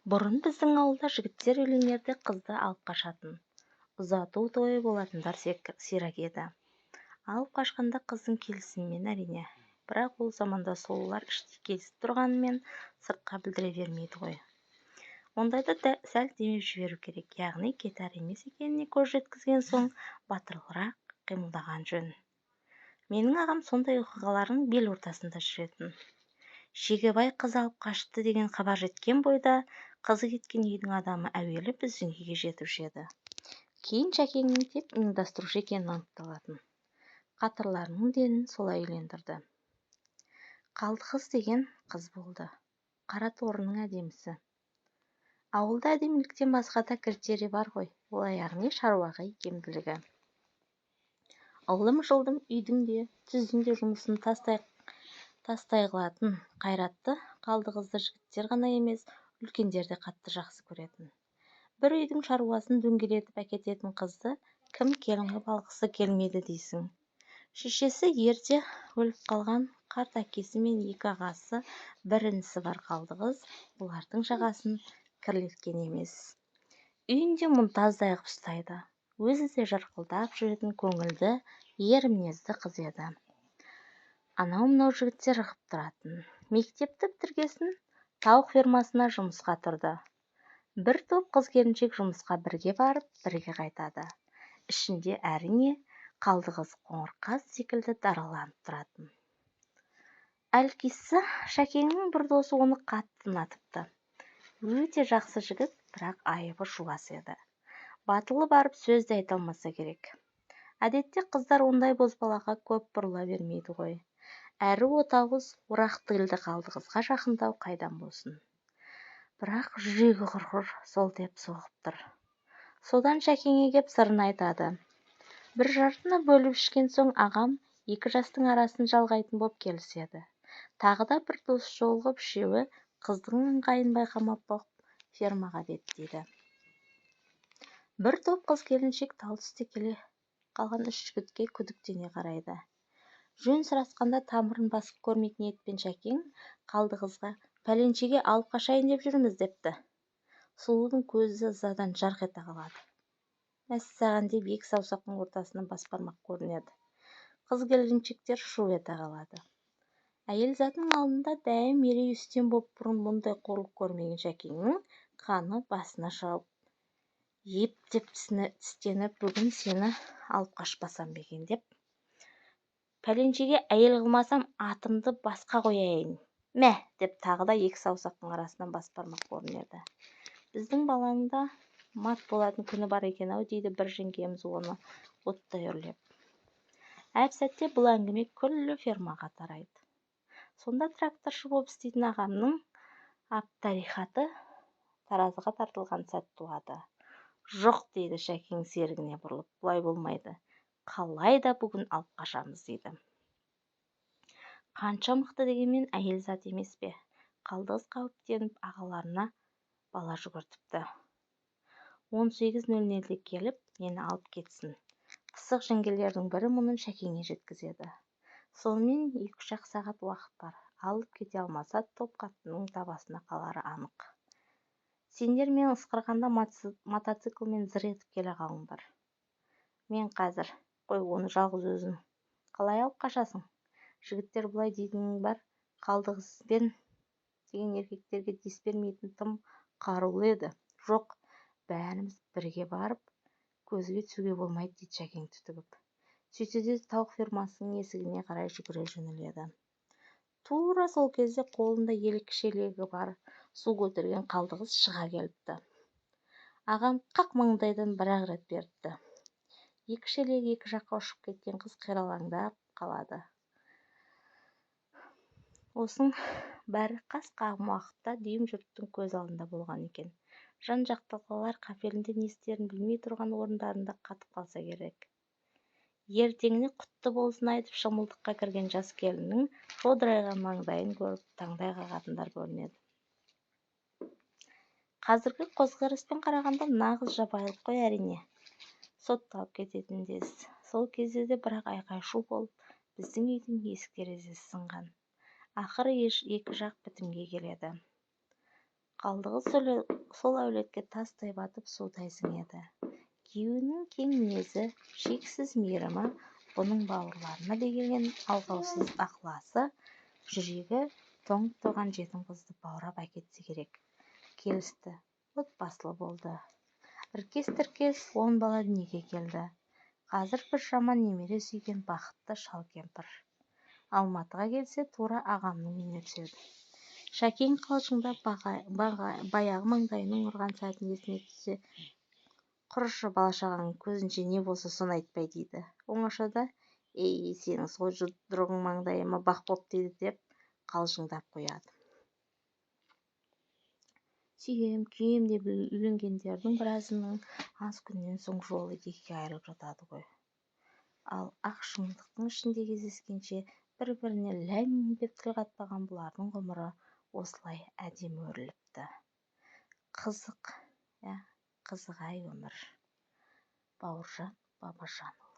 Бұрын біздің ауылда жігіттер үйленерде қызды алып қашатын. Ұзату тойы болатындар сирек еді. Алып қашқанда қыздың келісімімен әрине. Бірақ ол заманда сұлулар іштей келісіп тұрғанымен сыртқа білдіре бермейді ғой. Ондайда сәл демеп жіберу керек, яғни кетар емес екеніне көз жеткізген соң батылырақ қимылдаған жөн. Менің ағам сондай оқиғалардың бел ортасында жүретін. Шегебай қыз алып қашты деген хабар жеткен бойда қызы кеткен үйдің адамы әуелі біздің үйге жетуші еді. Кейін Шәкеңнің тек ұйымдастырушы екені анықталатын. Қатырларының денін солай үйлендірді. Қалдықыз деген қыз болды. Қара торының әдемісі. Ауылда әдеміліктен басқа да критерий бар ғой, ол яғни шаруаға икемділігі. Жылдым үйдің де түздің де жұмысын тастай қылатын қайратты Қалдықызды жігіттер ғана емес, үлкендер де қатты жақсы көретін. Бір үйдің шаруасын дөңгелетіп әкететін қызды кім келін қылып алғысы келмейді дейсің. Шешесі ерте өліп қалған қарт әкесі мен екі ағасы, бір інісі бар Қалдықыз, олардың жағасын кірлеткен емес. Үйінде мұнтаздай қып ұстайды. Өзі де жарқылдап жүретін көңілді, ер мінезді қыз еді. Анау-мынау жігіттер ығып тұратын. Мектепті бітіргесін тауық фермасына жұмысқа тұрды. Бір топ қыз-келіншек жұмысқа бірге барып, бірге қайтады. Ішінде әрине Қалдықыз қоңырқас секілді дараланып тұратын. Әлкесі Шәкеңнің бір досы оны қатты ұнатыпты. Өте жақсы жігіт, бірақ айыбы жуас еді. Батылы барып сөзді айта алмаса керек. Әдетте қыздар ондай бозбалаға көп бұрыла бермейді ғой. Әрі отауыз орақ тиылды Қалдықызға жақындау қайдан болсын. Бірақ жүрегі құрғыр, сол деп соғып тұр. Содан Шәкеңе кеп сырын айтады. Бір жартыны бөліп ішкен соң ағам екі жастың арасын жалғайтын боп келіседі. Тағы да бір дос жолығып үшеуі қыздың ыңғайын байқамап боп фермаға беттейді. Бір топ қыз-келіншек тал түсте келе қалған үш жігітке күдіктене қарайды. Жөн сұрасқанда тамырын басып көрмек ниетпен Шәкең Қалдықызға пәленшеге алып қашайын деп жүрміз депті. Сұлудың көзі ызадан жарқ ете қалады. Мәссаған деп екі саусақтың ортасынан баспармақ көрінеді. Қыз-келіншектер шу ете қалады. Әйел затының алдында дәйім мерей үстем боп бұрын мұндай қорлық көрмеген Шәкеңнің қаны басына шығып, ептеп тістеніп, бүгін сені алып қашпасам беген деп, пәленшеге әйел қылмасам атымды басқа қояйын. Мә, деп тағы да екі саусақтың арасынан баспармақ көрінеді. Біздің баланың да мат болатын күні бар екен-ау, дейді бір жеңгеміз оны оттай үрлеп. Әр сәтте бұл әңгіме күллі фермаға тарайды. Сонда тракторшы болып істейтін ағамның аптарихаты таразыға тартылған сәт туады. Жоқ, дейді Шәкең серігіне бұрылып, бұлай болмайды. Қалай да бүгін алып қашамыз, дейді. Қанша мықты дегенмен әйел зат емес пе? Қалдықыз қауіптеніп ағаларына бала жүгіртіпті. 18:00-де келіп, мені алып кетсін. Пысық жеңгелердің бірі мұнын Шәкеңе жеткізеді. Сонымен 2-3 сағат уақыт бар. Алып кете алмаса, топ қаттының табасына қалары анық. Сендер мен ысқырғанда мотоциклмен зыр етіп келе қалыңдар. Мен қазір, қой оны жалғыз өзің. Қалай алып қашасың? Жігіттер бұлай дейтінің бар, Қалдықызбен деген еркектерге дес бермейтін тым қарулы еді. Жоқ, бәріміз бірге барып, көзге түсуге болмайды, дейді Шәкең түтігіп. Сөйтсе де тауық фермасының есігіне қарай жүгіре жөнеледі. Тура сол кезде қолында елік шелегі бар су көтерген Қалдықыз шыға келіпті. Ағам қақ маңдайдан бір-ақ рет беріпті. Екі шелегі екі жаққа ұшып кеткен қыз қиралаңдап қалады. Осының бәрі қас қағым уақытта дүйім жұрттың көз алдында болған екен. Жан-жақтағылар қапелімде не істерін білмей тұрған орындарында қатып қалса керек. Ертеңіне құтты болсын айтып шымылдыққа кірген жас келіннің шодырайған маңдайын көріп таңдай қағатындар көрінеді. Қазіргі көзқараспен қарағанда нағыз жабайылық қой әрине. Сотталып кететін дес. Сол кезде де бірақ айқай-шу болып, біздің үйдің есік терезесі сынған. Ақыры екі жақ бітімге келеді. қалдығы сол әулетке тастай батып судайсың еді. Күйеуінің кең мінезі, шексіз мейірімі, бұның бауырларына деген алғаусыз ықыласы, жүрегі тоңып тұрған жетім қызды баурап әкетсе керек. Келісті, отбасылы болды. Іркес-тіркес 10 бала дүниеге келді. Қазір бір жаман немере сүйген бақытты шал кемпір. Алматыға келсе, тура ағамның үйіне түседі. Шәкең қалжыңдап баяғы маңдайының ұрған сәтін есіне түссе, құрышы бала-шағаның көзінше не болса соны айтпай дейді. Оңашада, ей, сенің сол жұдырығың маңдайыма бақ боп дейді деп қалжыңдап қояды. Сүйем, күйем деп үйленгендердің біразының аз күннен соң жолы екіге айырылып жатады ғой. Ал ақ шындықтың ішінде кездескенше бір-біріне ләм деп тіл қатпаған бұлардың ғұмыры осылай әдемі өріліпті. Қызық, қызық-ай өмір. Бауыржан Бабажанұлы.